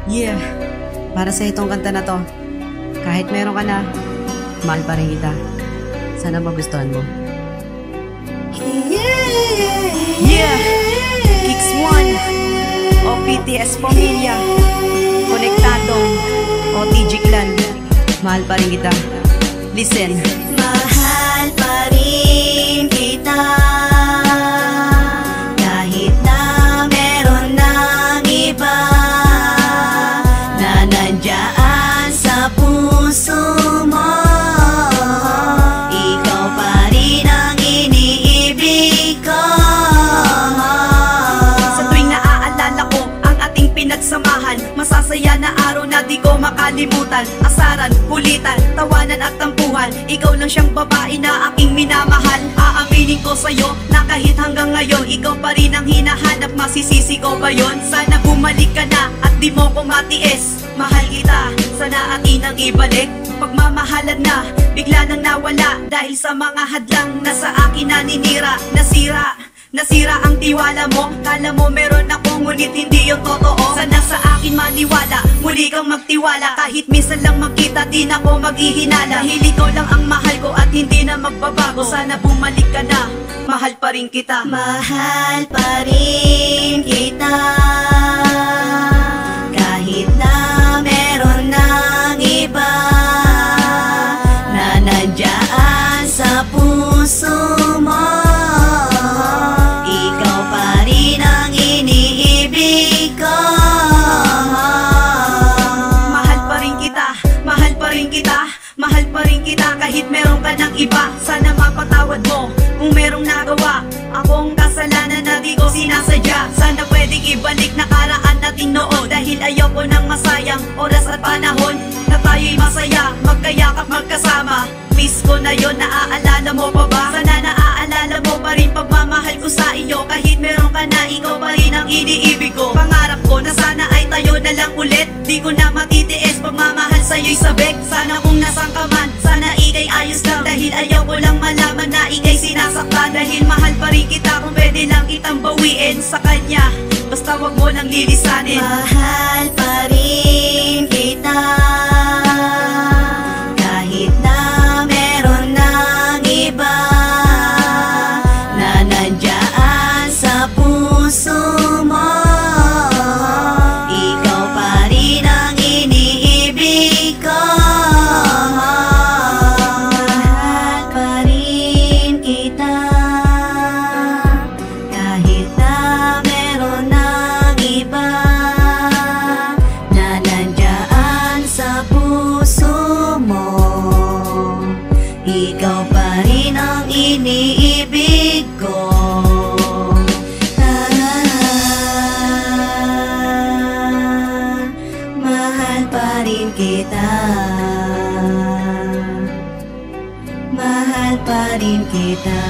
Yeah, para sa itong kanta na to, kahit meron ka na, mahal pa rin kita. Sana magustuhan mo. Yeah, Kicks One, OPTS Pamilya, Konektadong, OTG Clan, mahal pa rin kita. Listen. Mahal pa rin kita, kahit na meron ng iba na nandiyan sa puso mo. Ikaw pa rin ang iniibig ko. Sa tuwing naaalala ko ang ating pinagsamahan, masasaya na araw na di ko makalimutan. Asaran, kulitan, tawanan at tampuhan, ikaw lang siyang babae na aking minamahal. Aaminin ko sa'yo na kahit hanggang ngayon, ikaw pa rin ang hinahanap. Masisisi ko ba yun? Sana bumalik ka na at di mo ko matiis. Mahal kita, sana atin ang ibalik. Pagmamahalan na, bigla nang nawala dahil sa mga hadlang na sa akin naninira. Nasira ang tiwala mo. Kala mo meron ako, ngunit hindi yung totoo. Sana sa akin maniwala, muli kang magtiwala. Kahit minsan lang magkita, di na ko maghihinala. Dahil ikaw lang ang mahal ko at hindi na magbabago. Sana bumalik ka na, mahal pa rin kita. Mahal pa rin kita, kahit na meron ng iba na nandiyan sa puso mo. Ikaw pa rin ang iniibig ko. Mahal pa rin kita, mahal pa rin kita, mahal pa rin kita kahit meron ka ng iba. Sana mapatawad mo kung merong nagawa akong kasalanan na di ko sinasadya. Sana pwedeng ibalik nakaraan natin noon, dahil ayoko nang masayang oras at panahon na tayo'y masaya, magkayakap magkasama. Miss ko na yon, naaalala mo pa ba? Sana naaalala mo pa rin pagmamahal ko sa iyo. Kahit meron ka na, ikaw pa rin ang iniibig ko. Pangarap ko na sana ay tayo na lang ulit. Di ko na matitiis pagmamahal sa'yo'y sabik. Sana kung nasan ka man, sana ika'y ayos lang. Dahil ayaw ko lang malaman na ika'y sinasaktan. Dahil mahal pa rin kita, kung pwede lang kitang bawiin sa kanya, basta wag mo nang lilisanin. Mahal pa rin kita, kahit na meron ng iba na nandiyan sa puso mo. Ikaw pa rin ang iniibig ko. Mahal pa rin kita, kahit na meron ng iba na nandiyan sa puso mo. Ikaw pa rin ang iniibig ko. Mahal pa rin kita, mahal pa rin kita.